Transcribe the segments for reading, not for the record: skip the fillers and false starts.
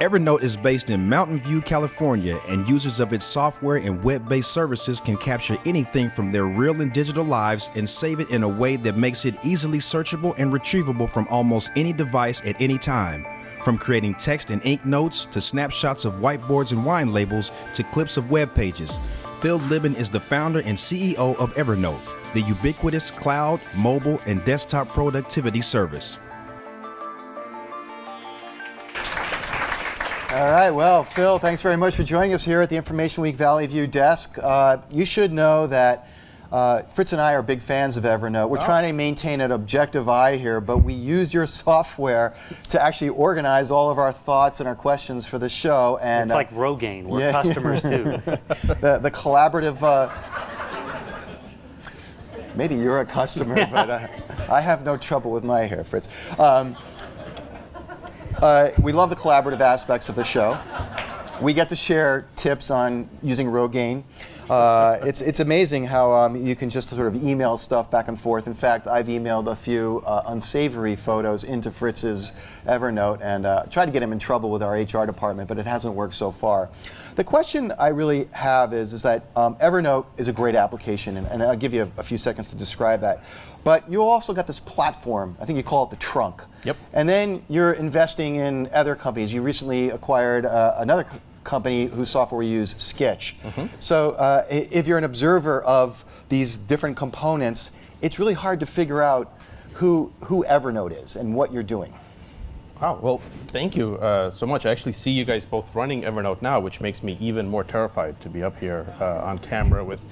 Evernote is based in Mountain View, California, and users of its software and web-based services can capture anything from their real and digital lives and save it in a way that makes it easily searchable and retrievable from almost any device at any time. From creating text and ink notes to snapshots of whiteboards and wine labels to clips of web pages, Phil Libin is the founder and CEO of Evernote, the ubiquitous cloud, mobile, and desktop productivity service. All right, well, Phil, thanks very much for joining us here at the Information Week Valley View desk. You should know that Fritz and I are big fans of Evernote. We're trying to maintain an objective eye here, but we use your software to actually organize all of our thoughts and our questions for the show. And it's like Rogaine. We're customers too. The collaborative. Maybe you're a customer, but I have no trouble with my hair, Fritz. We love the collaborative aspects of the show. We get to share tips on using Rogaine. It's amazing how you can just sort of email stuff back and forth. In fact, I've emailed a few unsavory photos into Fritz's Evernote and tried to get him in trouble with our HR department, but it hasn't worked so far. The question I really have is that Evernote is a great application, and I'll give you a few seconds to describe that. But you also got this platform, I think you call it the trunk. Yep. And then you're investing in other companies. You recently acquired another company whose software we use, Sketch. So if you're an observer of these different components, it's really hard to figure out who Evernote is and what you're doing. Wow, well, thank you so much. I actually see you guys both running Evernote now, which makes me even more terrified to be up here on camera with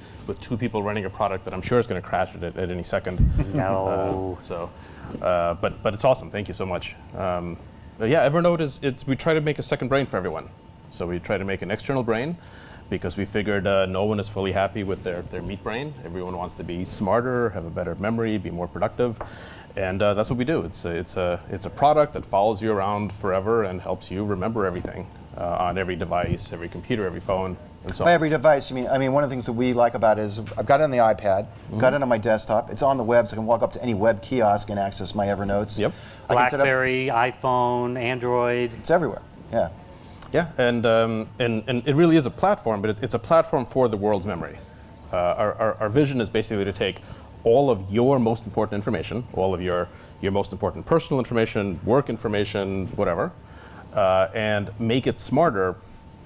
two people running a product that I'm sure is going to crash at any second. No. But it's awesome. Thank you so much. Yeah, Evernote we try to make a second brain for everyone. So we try to make an external brain because we figured no one is fully happy with their meat brain. Everyone wants to be smarter, have a better memory, be more productive. And that's what we do. It's a product that follows you around forever and helps you remember everything on every device, every computer, every phone, and so on. By every device, I mean one of the things that we like about it is I've got it on the iPad, got it on my desktop. It's on the web, so I can walk up to any web kiosk and access my Evernotes. Yep. BlackBerry, iPhone, Android. It's everywhere. Yeah. Yeah, and it really is a platform, but it's a platform for the world's memory. Our vision is basically to take all of your most important information, all of your most important personal information, work information, whatever, and make it smarter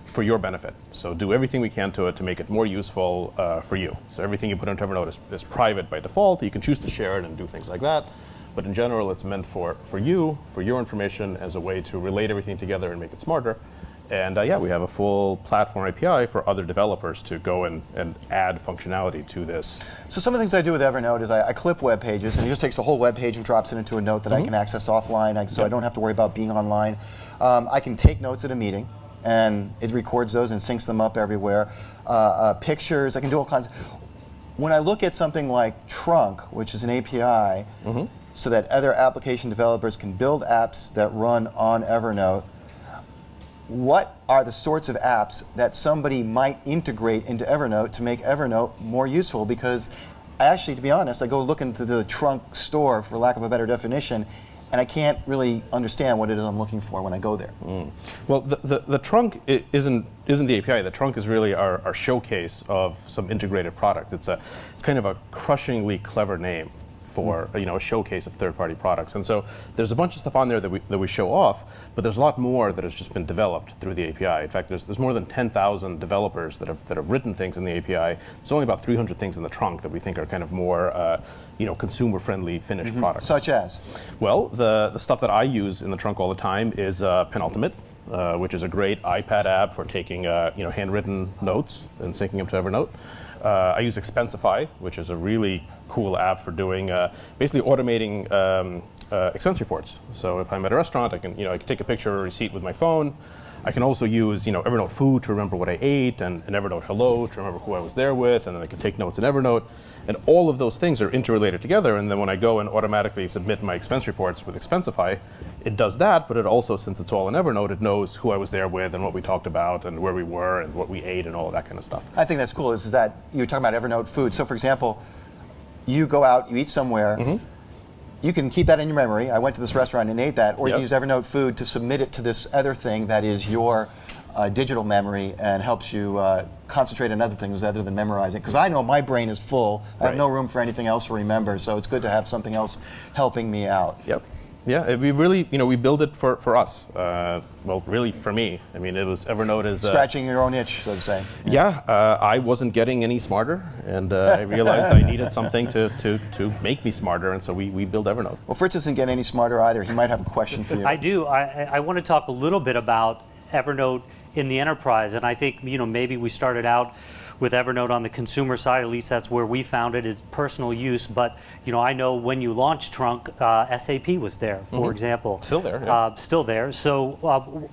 for your benefit. So do everything we can to it to make it more useful for you. So everything you put into Evernote is private by default. You can choose to share it and do things like that. But in general, it's meant for you, for your information, as a way to relate everything together and make it smarter. And yeah, we have a full platform API for other developers to go and add functionality to this. So some of the things I do with Evernote is I clip web pages, and it just takes the whole web page and drops it into a note that I can access offline, so I don't have to worry about being online. I can take notes at a meeting, and it records those and syncs them up everywhere. Pictures, I can do all kinds. When I look at something like Trunk, which is an API, so that other application developers can build apps that run on Evernote, what are the sorts of apps that somebody might integrate into Evernote to make Evernote more useful? Because actually, to be honest, I go look into the Trunk store, for lack of a better definition, and I can't really understand what it is I'm looking for when I go there. Well, the Trunk isn't the API. The Trunk is really our showcase of some integrated product. It's kind of a crushingly clever name for a showcase of third-party products. And so there's a bunch of stuff on there that we show off, but there's a lot more that has just been developed through the API. In fact, there's more than 10,000 developers that have written things in the API. There's only about 300 things in the Trunk that we think are kind of more consumer-friendly finished products. Such as? Well, the stuff that I use in the Trunk all the time is Penultimate, which is a great iPad app for taking handwritten notes and syncing them to Evernote. I use Expensify, which is a really cool app for doing basically automating expense reports. So if I'm at a restaurant, I can take a picture of a receipt with my phone. I can also use Evernote Food to remember what I ate, and Evernote Hello to remember who I was there with, and then I can take notes in Evernote. And all of those things are interrelated together, and then when I go and automatically submit my expense reports with Expensify, it does that, but it also, since it's all in Evernote, it knows who I was there with and what we talked about and where we were and what we ate and all of that kind of stuff. I think that's cool, is that you're talking about Evernote Food. So for example, you go out, you eat somewhere, you can keep that in your memory. I went to this restaurant and ate that, or you Yep. can use Evernote Food to submit it to this other thing that is your digital memory and helps you concentrate on other things other than memorizing. Because I know my brain is full. I have Right. no room for anything else to remember, so it's good to have something else helping me out. Yep. Yeah, we really, we build it for us. Well, really for me. I mean, it was Evernote is Scratching your own itch, so to say. Yeah, I wasn't getting any smarter, and I realized I needed something to make me smarter, and so we built Evernote. Well, Fritz doesn't get any smarter either. He might have a question for you. I do. I want to talk a little bit about Evernote in the enterprise, and I think maybe we started out with Evernote on the consumer side. At least that's where we found it, is personal use. But I know when you launched Trunk, SAP was there, for example. Still there. Yeah. Still there. So,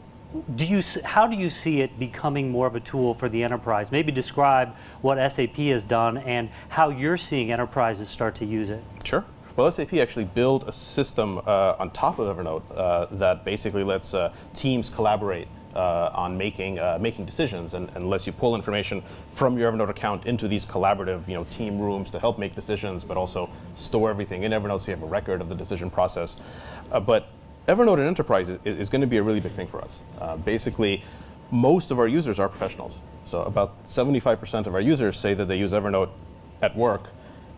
how do you see it becoming more of a tool for the enterprise? Maybe describe what SAP has done and how you're seeing enterprises start to use it. Sure. Well, SAP actually built a system on top of Evernote that basically lets teams collaborate on making decisions, and lets you pull information from your Evernote account into these collaborative team rooms to help make decisions, but also store everything in Evernote so you have a record of the decision process. But Evernote in enterprise is going to be a really big thing for us. Basically, most of our users are professionals. So about 75% of our users say that they use Evernote at work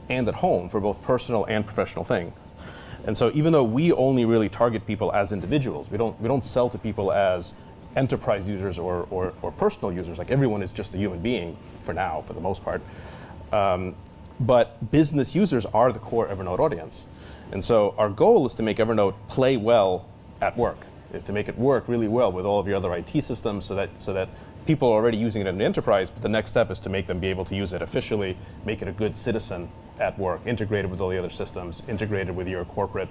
and at home for both personal and professional things. And so even though we only really target people as individuals, we don't sell to people as enterprise users or personal users. Like, everyone is just a human being for now, for the most part. But business users are the core Evernote audience. And so our goal is to make Evernote play well at work, to make it work really well with all of your other IT systems, so that people are already using it in the enterprise, but the next step is to make them be able to use it officially, make it a good citizen at work, integrated with all the other systems, integrated with your corporate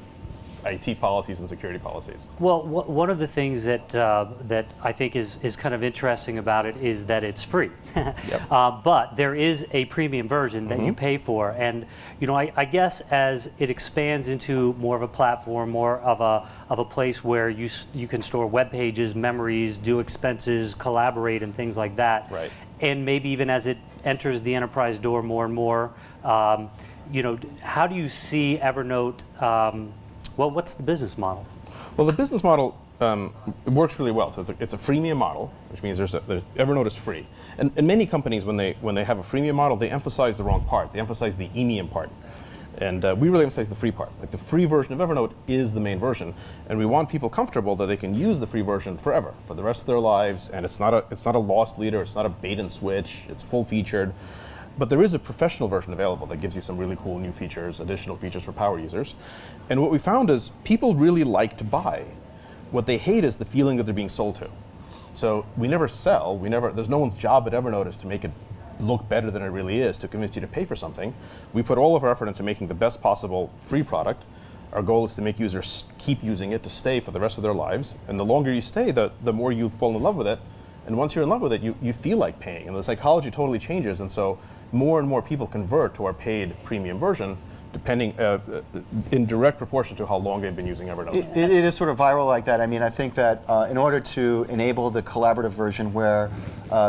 IT policies and security policies. Well, one of the things that I think is kind of interesting about it is that it's free. Yep. But there is a premium version that you pay for, and I guess as it expands into more of a platform, more of a place where you can store web pages, memories, do expenses, collaborate, and things like that. Right. And maybe even as it enters the enterprise door more and more, how do you see Evernote? Well, what's the business model? Well, the business model it works really well. So it's a freemium model, which means Evernote is free. And many companies, when they have a freemium model, they emphasize the wrong part. They emphasize the emium part. And we really emphasize the free part. Like, the free version of Evernote is the main version, and we want people comfortable that they can use the free version forever, for the rest of their lives. And it's not a loss leader. It's not a bait and switch. It's full featured. But there is a professional version available that gives you some really cool new features, additional features for power users. And what we found is people really like to buy. What they hate is the feeling that they're being sold to. So we never sell. There's no one's job at Evernote is to make it look better than it really is, to convince you to pay for something. We put all of our effort into making the best possible free product. Our goal is to make users keep using it, to stay for the rest of their lives. And the longer you stay, the more you fall in love with it. And once you're in love with it, you feel like paying. And the psychology totally changes. And so more and more people convert to our paid premium version, depending in direct proportion to how long they've been using Evernote. It is sort of viral like that. I mean, I think that in order to enable the collaborative version where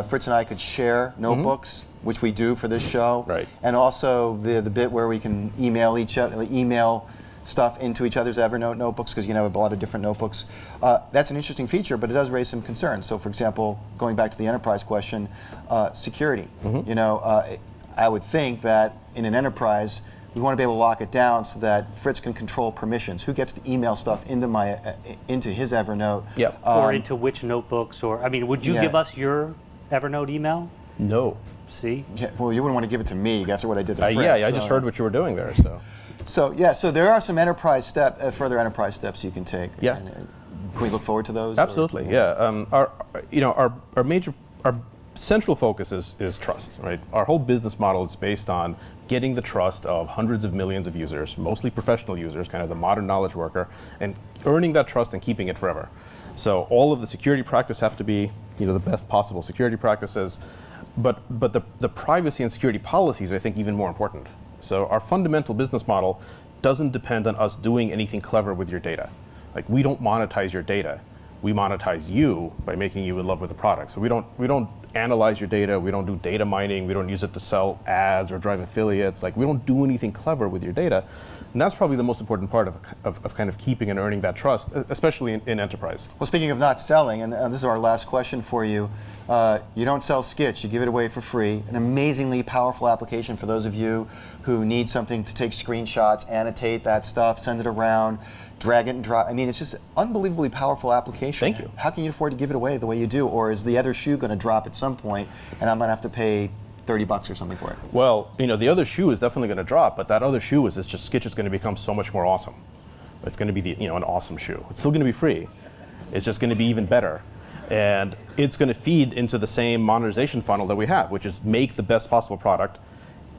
Fritz and I could share notebooks, which we do for this show, Right. and also the bit where we can email stuff into each other's Evernote notebooks, because you have a lot of different notebooks. That's an interesting feature, but it does raise some concerns. So, for example, going back to the enterprise question, security. I would think that in an enterprise, we want to be able to lock it down so that Fritz can control permissions. Who gets to email stuff into his Evernote? Yep. Or into which notebooks? Or, I mean, would you give us your Evernote email? No. See? Yeah, well, you wouldn't want to give it to me after what I did to Fritz. Yeah, I just heard what you were doing there. So there are some further enterprise steps you can take. Yeah. Can we look forward to those? Absolutely, yeah. Our central focus is trust, right? Our whole business model is based on getting the trust of hundreds of millions of users, mostly professional users, kind of the modern knowledge worker, and earning that trust and keeping it forever. So all of the security practices have to be, the best possible security practices, but the privacy and security policies are, I think, even more important. So our fundamental business model doesn't depend on us doing anything clever with your data. Like, we don't monetize your data. We monetize you by making you in love with the product. So we don't analyze your data. We don't do data mining. We don't use it to sell ads or drive affiliates. Like, we don't do anything clever with your data. And that's probably the most important part of kind of keeping and earning that trust, especially in enterprise. Well, speaking of not selling, and this is our last question for you, you don't sell skits, you give it away for free. An amazingly powerful application for those of you who need something to take screenshots, annotate that stuff, send it around, drag it and drop. I mean, it's just an unbelievably powerful application. Thank you. How can you afford to give it away the way you do? Or is the other shoe going to drop at some point and I'm going to have to pay $30 or something for it? Well, the other shoe is definitely going to drop, but that other shoe is just Skitch is going to become so much more awesome. It's going to be an awesome shoe. It's still going to be free. It's just going to be even better. And it's going to feed into the same monetization funnel that we have, which is make the best possible product,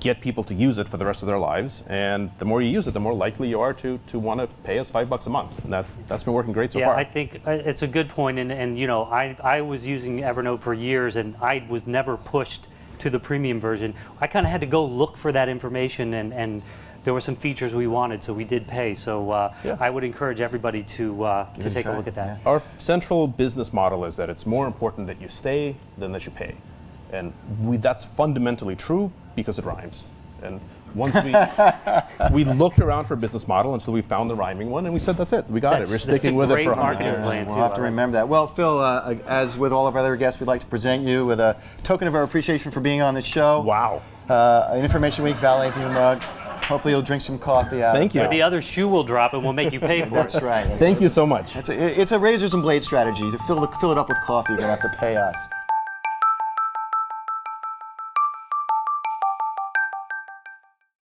get people to use it for the rest of their lives, and the more you use it, the more likely you are to want to pay us $5 a month. And that's been working great so far. Yeah, I think it's a good point, and I was using Evernote for years, and I was never pushed to the premium version. I kind of had to go look for that information, and there were some features we wanted, so we did pay. So Yeah. I would encourage everybody to take a look at that. Our central business model is that it's more important that you stay than that you pay. And that's fundamentally true because it rhymes. And once we looked around for a business model until we found the rhyming one, and we said, that's it, we got it. We're sticking with it for 100 marketing years. plan. We'll have to remember that. Well, Phil, as with all of our other guests, we'd like to present you with a token of our appreciation for being on the show. Wow. An Information Week Valet View mug. Hopefully you'll drink some coffee out. Thank you. Or the other shoe will drop and we'll make you pay for it. That's right. Thank you so much. It's a razors and blades strategy. To fill it up with coffee, you're going to have to pay us.